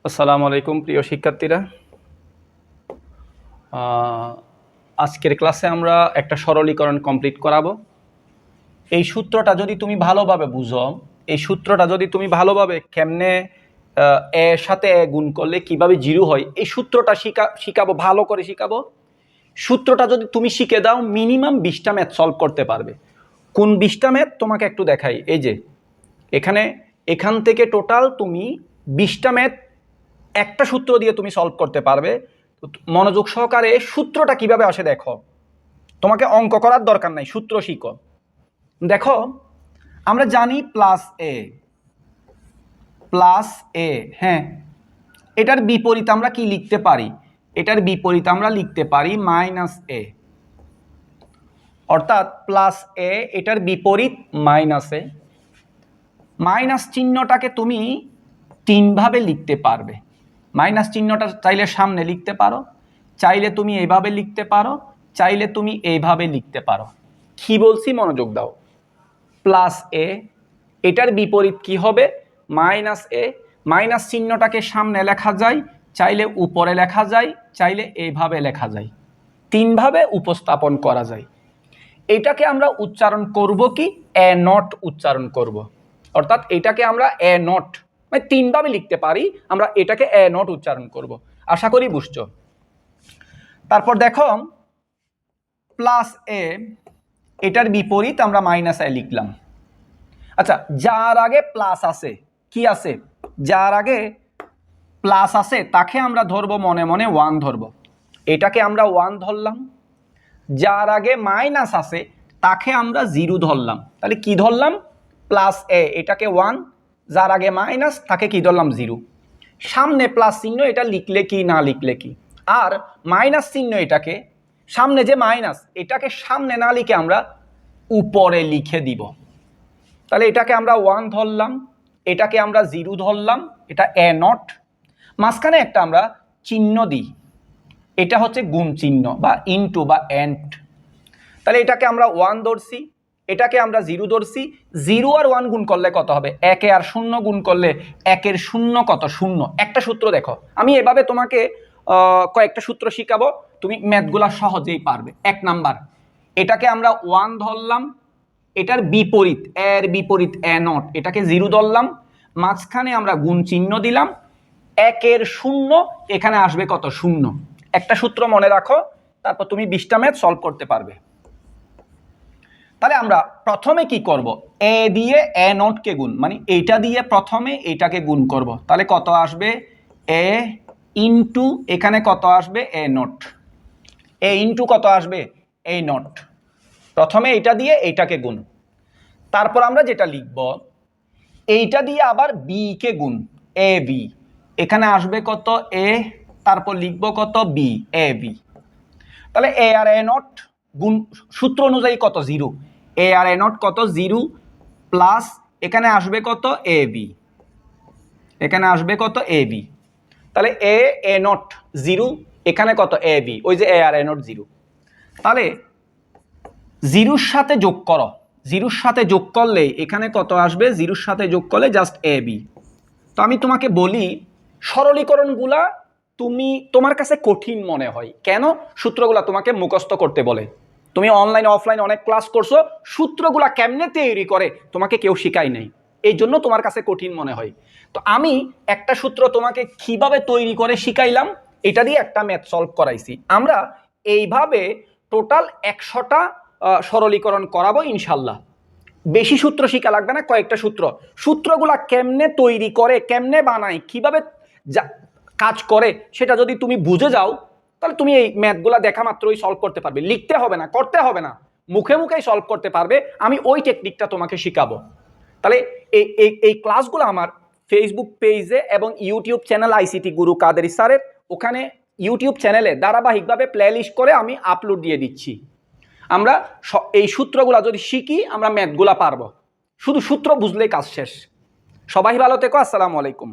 আসসালামু আলাইকুম প্রিয় শিক্ষার্থীরা। আজকের ক্লাসে আমরা একটা সরলীকরণ কমপ্লিট করাবো। এই সূত্রটা যদি তুমি ভালোভাবে বুঝো, এই সূত্রটা যদি তুমি ভালোভাবে কেমনে এর সাথে এ গুণ করলে কিভাবে জিরো হয়, এই সূত্রটা শিখাবো, ভালো করে শিখাবো। সূত্রটা যদি তুমি শিখে দাও মিনিমাম 20টা ম্যাথ সলভ করতে পারবে। কোন 20টা ম্যাথ তোমাকে একটু দেখাই। এই যে এখান থেকে টোটাল তুমি 20টা ম্যাথ একটা সূত্র দিয়ে তুমি সলভ করতে পারবে। মনোযোগ সহকারে সূত্রটা কিভাবে আসে দেখো, তোমাকে অঙ্ক করার দরকার নাই, সূত্র শিখো। দেখো আমরা জানি প্লাস এ, হ্যাঁ, এটার বিপরীত আমরা কি লিখতে পারি? এটার বিপরীত আমরা লিখতে পারি মাইনাস এ, অর্থাৎ প্লাস এ এটার বিপরীত মাইনাস এ। মাইনাস চিহ্নটাকে তুমি তিনভাবে লিখতে পারবে। মাইনাস চিহ্নটা চাইলে সামনে লিখতে পারো, চাইলে তুমি এইভাবে লিখতে পারো, চাইলে তুমি এইভাবে লিখতে পারো। কি বলছি মনোযোগ দাও। প্লাস এ এটার বিপরীত কি হবে? মাইনাস এ। মাইনাস চিহ্নটাকে সামনে লেখা যায়, চাইলে উপরে লেখা যায়, চাইলে এইভাবে লেখা যায়। তিনভাবে উপস্থাপন করা যায়। এটাকে আমরা উচ্চারণ করব কি? এ নট উচ্চারণ করব। অর্থাৎ এটাকে আমরা এ নট, মানে তিনভাবে লিখতে পারি, আমরা এটাকে এ নট উচ্চারণ করব। আশা করি বুঝছো। তারপর দেখো প্লাস এ এটার বিপরীত আমরা মাইনাস এ লিখলাম। আচ্ছা, যার আগে প্লাস আছে, কি আছে? যার আগে প্লাস আছে তাকে আমরা ধরবো মনে মনে 1 ধরবো। এটাকে আমরা 1 ধরলাম। যার আগে মাইনাস আছে তাকে আমরা 0 ধরলাম। তাহলে কি ধরলাম? প্লাস এ এটাকে 1, যার আগে মাইনাস তাকে কি ধরলাম? 0। সামনে প্লাস চিহ্ন, এটা লিখলে কি না লিখলে কি। আর মাইনাস চিহ্ন, এটাকে সামনে যে মাইনাস, এটাকে সামনে না লিখে আমরা উপরে লিখে দিব। তাহলে এটাকে আমরা 1 ধরলাম, এটাকে আমরা 0 ধরলাম, এটা এ নট। মাঝখানে একটা আমরা চিহ্ন দিই, এটা হচ্ছে গুণ চিহ্ন বা ইনটু বা এন্ড। তাহলে এটাকে আমরা 1 ধরছি, এটাকে আমরা 0 ধরছি। 0 আর 1 গুণ করলে কত হবে? 1 আর 0 গুণ করলে 1 এর 0 কত? 0। একটা সূত্র দেখো, আমি এভাবে তোমাকে কয়েকটা সূত্র শিখাবো, তুমি ম্যাথগুলা সহজেই পারবে। 1 নাম্বার, এটাকে আমরা 1 ধরলাম, এটার বিপরীত এর বিপরীত এ নট, এটাকে 0 ধরলাম, মাঝখানে আমরা গুণ চিহ্ন দিলাম। 1 এর 0 এখানে আসবে কত? 0। একটা সূত্র মনে রাখো, তারপর তুমি 20টা ম্যাথ সলভ করতে পারবে। তাহলে আমরা প্রথমে কি করব? এ দিয়ে এ নটকে গুণ, মানে এইটা দিয়ে প্রথমে এইটাকে গুণ করব। তাহলে কত আসবে? এ ইনটু এখানে কত আসবে? এ নট। এ ইনটু কত আসবে? এ নট। প্রথমে এইটা দিয়ে এইটাকে গুণ। তারপর আমরা যেটা লিখব, এইটা দিয়ে আবার বি কে গুণ, এ বি। এখানে আসবে কত? এ, তারপর লিখব কত? B, A B. তাহলে এ আর এ নট গুণ সূত্র অনুযায়ী কত? 0। এ আর এ নট কত? 0 প্লাস এখানে আসবে কত? A B. এখানে আসবে কত? A B. তাহলে এ নট 0, এখানে কত? এ বি, ওই যে এ আর এ নট 0। তাহলে 0-র সাথে যোগ করো, 0-র সাথে যোগ করলে এখানে কত আসবে? 0-র সাথে যোগ করলে জাস্ট এ বি। তো আমি তোমাকে বলি, সরলীকরণগুলা তোমার কাছে কঠিন মনে হয় কেন? সূত্রগুলা তোমাকে মুখস্থ করতে বলে। তুমি অনলাইন অফলাইন অনেক ক্লাস করছো, সূত্রগুলা কেমনে তৈরি করে তোমাকে কেউ শিখায় নাই, এই জন্য তোমার কাছে কঠিন মনে হয়। তো আমি একটা সূত্র তোমাকে কিভাবে তৈরি করে শিখাইলাম, এটা দিয়ে একটা ম্যাথ সলভ করাইছি। আমরা এইভাবে টোটাল 100টা সরলীকরণ করাবো ইনশাল্লাহ। বেশি সূত্র শিখা লাগবে না, কয়েকটা সূত্র। সূত্রগুলা কেমনে তৈরি করে, কেমনে বানায়, কিভাবে কাজ করে, সেটা যদি তুমি বুঝে যাও তাহলে তুমি এই ম্যাথগুলা দেখা মাত্রই সলভ করতে পারবে। লিখতে হবে না, করতে হবে না, মুখে মুখেই সলভ করতে পারবে। আমি ওই টেকনিকটা তোমাকে শিখাবো। তাহলে এই ক্লাসগুলো আমার ফেসবুক পেজে এবং ইউটিউব চ্যানেল আইসিটি গুরু কাদেরী স্যারের, ওখানে ইউটিউব চ্যানেলে ধারাবাহিকভাবে প্লেলিস্ট করে আমি আপলোড দিয়ে দিচ্ছি। আমরা এই সূত্রগুলা যদি শিখি, আমরা ম্যাথগুলা পারবো। শুধু সূত্র বুঝলেই কাজ শেষ। সবাই ভালো থেকো। আসসালামু আলাইকুম।